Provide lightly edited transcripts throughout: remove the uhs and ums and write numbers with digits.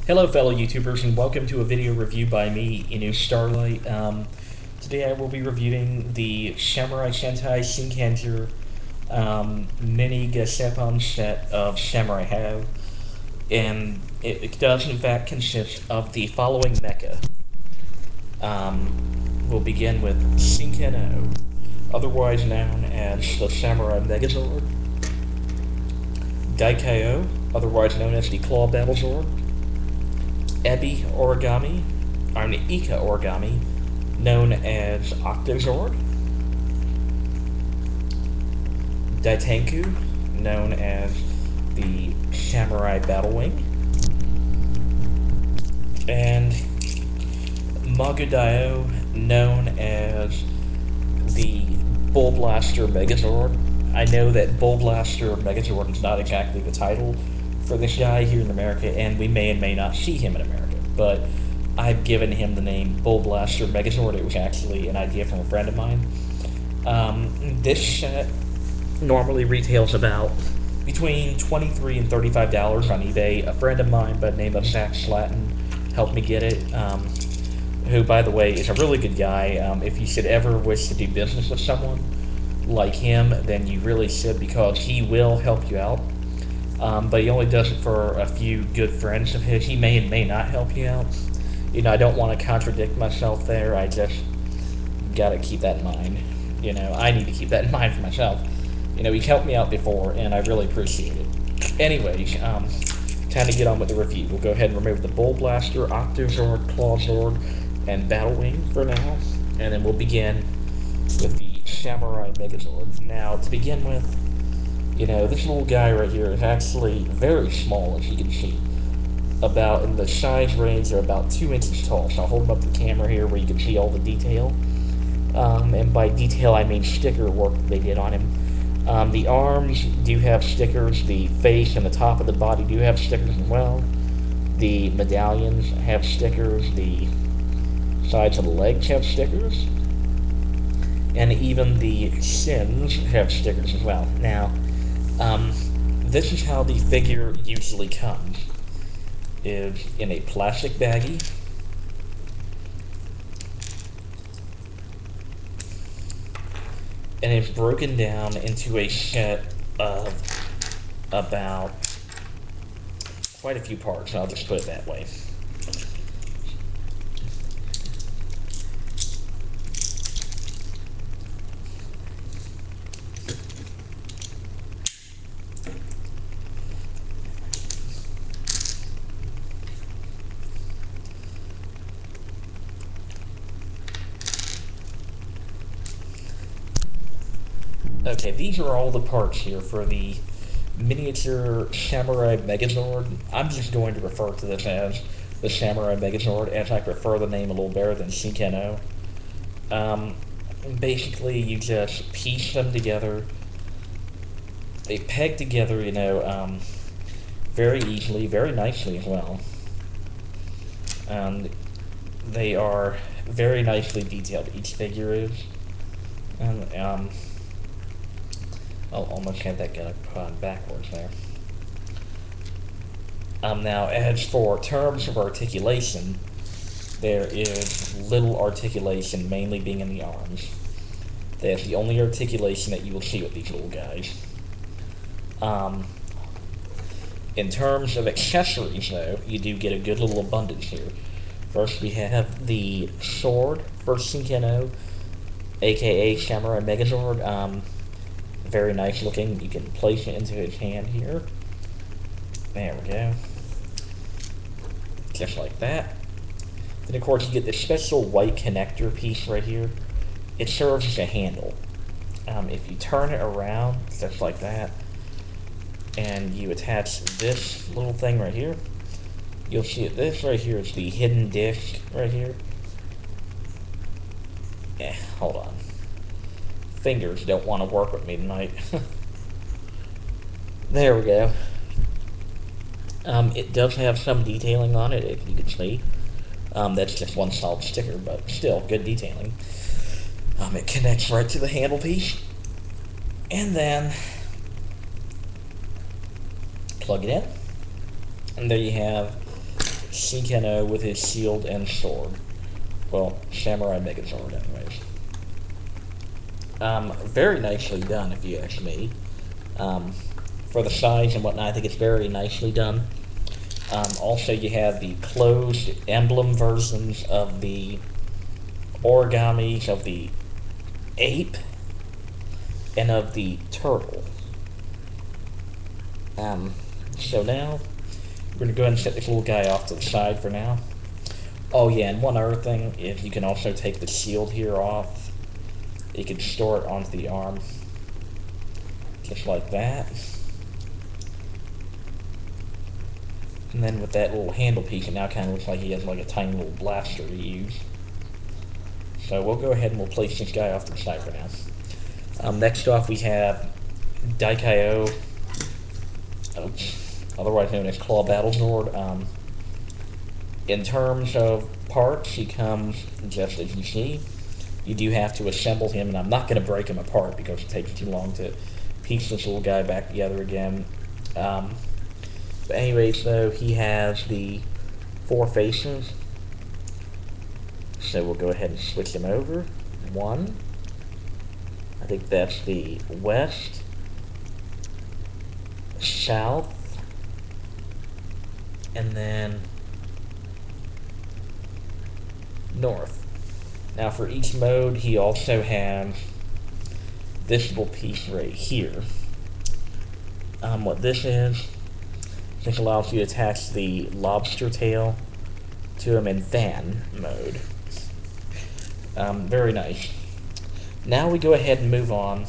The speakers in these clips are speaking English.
Hello fellow YouTubers and welcome to a video review by me, Inu Starlight. Today I will be reviewing the Samurai Sentai Shinkenger mini Gashapon set of Samurai HaOh, and it does in fact consist of the following mecha. We'll begin with Shinkenger, otherwise known as the Samurai Megazord, HaOh, otherwise known as the Claw Battlezord, Ika Origami, known as Octozord, Daitenku, known as the Samurai Battlewing, and Magudao, known as the Bull Blaster Megazord. I know that Bull Blaster Megazord is not exactly the title for this guy here in America, and we may and may not see him in America, but I've given him the name Bull Blaster Megazord. It was actually an idea from a friend of mine. This set normally retails about between $23 and $35 on eBay. A friend of mine by the name of Zach Slatton helped me get it, who, by the way, is a really good guy. If you should ever wish to do business with someone like him, then you really should, because he will help you out. But he only does it for a few good friends of his. He may and may not help you out. You know, I don't want to contradict myself there. I just gotta keep that in mind. You know, I need to keep that in mind for myself. You know, he's helped me out before, and I really appreciate it. Anyways, time to get on with the review. We'll go ahead and remove the Bull Blaster, Octozord, Clawzord, and Battlewing for now, and then we'll begin with the Samurai Megazord. Now, to begin with, you know, this little guy right here is actually very small, as you can see. About, in the size range, they're about 2 inches tall. So I'll hold up the camera here where you can see all the detail. And by detail, I mean sticker work they did on him. The arms do have stickers. The face and the top of the body do have stickers as well. The medallions have stickers. The sides of the legs have stickers. And even the shins have stickers as well. Now, this is how the figure usually comes, is in a plastic baggie, and it's broken down into a set of about quite a few parts, I'll just put it that way. Okay, these are all the parts here for the miniature Samurai Megazord. I'm just going to refer to this as the Samurai Megazord, as I prefer the name a little better than Shinkenger. Basically, you just piece them together. They peg together, you know, very easily, very nicely as well. They are very nicely detailed, each figure is. And, I'll almost have that guy put on backwards there. Now, as for terms of articulation, there is little articulation, mainly being in the arms. That's the only articulation that you will see with these little guys. In terms of accessories, though, you do get a good little abundance here. First, we have the sword for Shinkenger, aka Samurai Megazord. Very nice looking. You can place it into his hand here. There we go. Just like that. Then of course you get this special white connector piece right here. It serves as a handle. If you turn it around, just like that, and you attach this little thing right here, you'll see that this right here is the hidden disc right here. Hold on. Fingers don't want to work with me tonight. There we go. It does have some detailing on it, if you can see. That's just one solid sticker, but still, good detailing. It connects right to the handle piece. And then plug it in, and there you have Shinkenger with his shield and sword. Well, Samurai Megazord, anyways. Very nicely done, if you ask me. For the size and whatnot, I think it's very nicely done. Also, you have the closed emblem versions of the origamis of the ape and of the turtle. So now, we're going to go ahead and set this little guy off to the side for now. Oh yeah, and one other thing is you can also take the shield here off. You can store it onto the arm. Just like that. And then with that little handle piece, it now kind of looks like he has like a tiny little blaster to use. So we'll go ahead and we'll place this guy off to the side for now. Next off we have HaOh, otherwise known as Claw Battlezord. In terms of parts, he comes just as you see. You do have to assemble him, and I'm not going to break him apart because it takes too long to piece this little guy back together again. But anyways, though, he has the 4 faces. So we'll go ahead and switch him over. 1. I think that's the west, south, and then north. Now for each mode, he also has this little piece right here. What this is, this allows you to attach the lobster tail to him in fan mode. Very nice. Now we go ahead and move on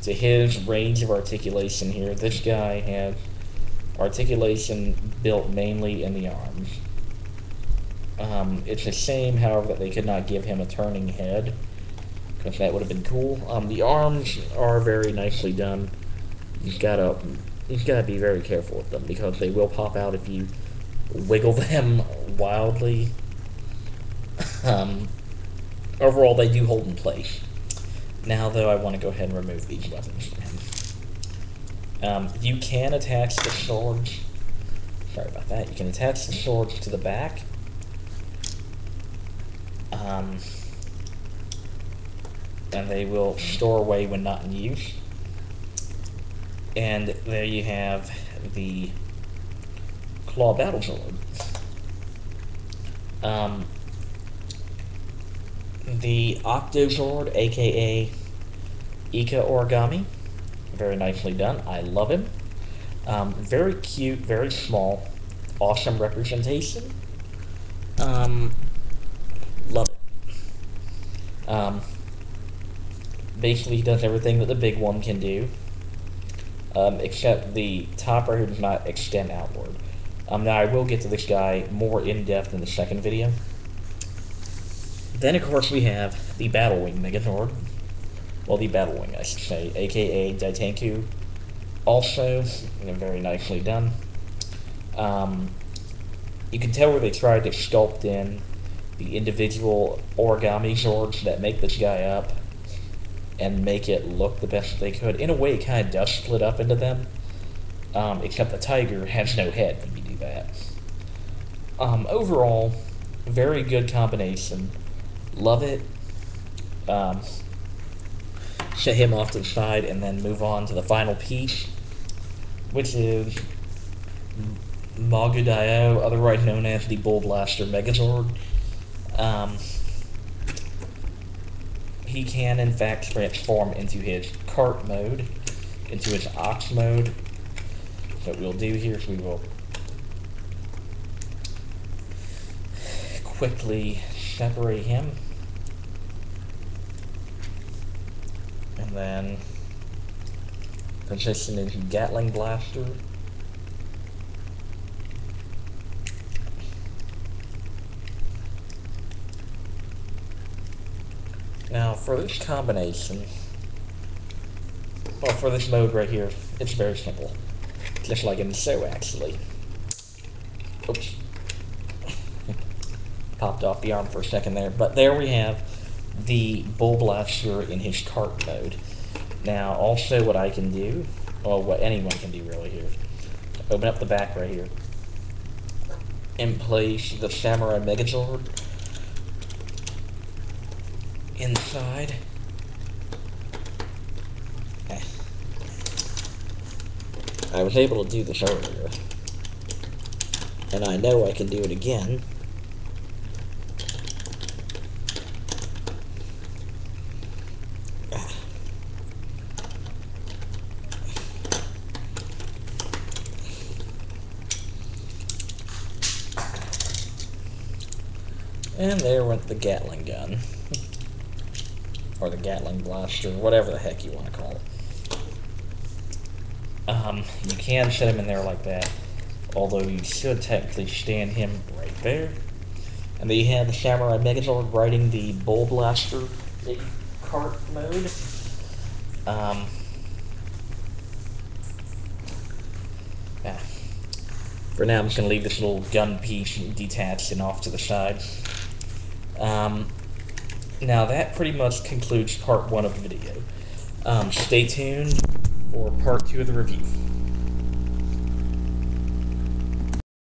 to his range of articulation here. This guy has articulation built mainly in the arms. It's a shame, however, that they could not give him a turning head, because that would have been cool. The arms are very nicely done. You've gotta be very careful with them, because they will pop out if you wiggle them wildly. Overall, they do hold in place. Now, though, I want to go ahead and remove these weapons from him. You can attach the swords. Sorry about that. You can attach the swords to the back. And they will store away when not in use. And there you have the Claw Battlezord. The Octozord, aka Ika Origami, very nicely done. I love him. Very cute, very small, awesome representation. Love it. Basically, he does everything that the big one can do, except the top right here does not extend outward. Now, I will get to this guy more in-depth in the second video. Then, of course, we have the Battlewing Megazord. Well, the Battlewing, I should say, aka Daitenku. Also, very nicely done. You can tell where they tried to sculpt in the individual origami zords that make this guy up and make it look the best they could. In a way, it kind of does split up into them, except the tiger has no head when you do that. Overall, very good combination. Love it. Set him off to the side and then move on to the final piece, which is HaOh, otherwise known as the Bull Blaster Megazord. He can, in fact, transform into his cart mode, into his ox mode. So what we'll do here is we will quickly separate him. And then position his Gatling Blaster. Now, for this combination, well, for this mode right here, it's very simple. Just like in the show, actually. Oops. Popped off the arm for a second there. But there we have the Bull Blaster in his cart mode. Now, also what I can do, well, what anyone can do really here, open up the back right here. in place the Samurai Megazord inside. I was able to do this earlier, and I know I can do it again. And there went the Gatling gun. Or the Gatling blaster, whatever the heck you want to call it. You can set him in there like that, although you should technically stand him right there. And then you have the Samurai Megazord riding the Bull Blaster cart mode. For now, I'm just going to leave this little gun piece detached and off to the side. Now that pretty much concludes part 1 of the video. Stay tuned for part 2 of the review.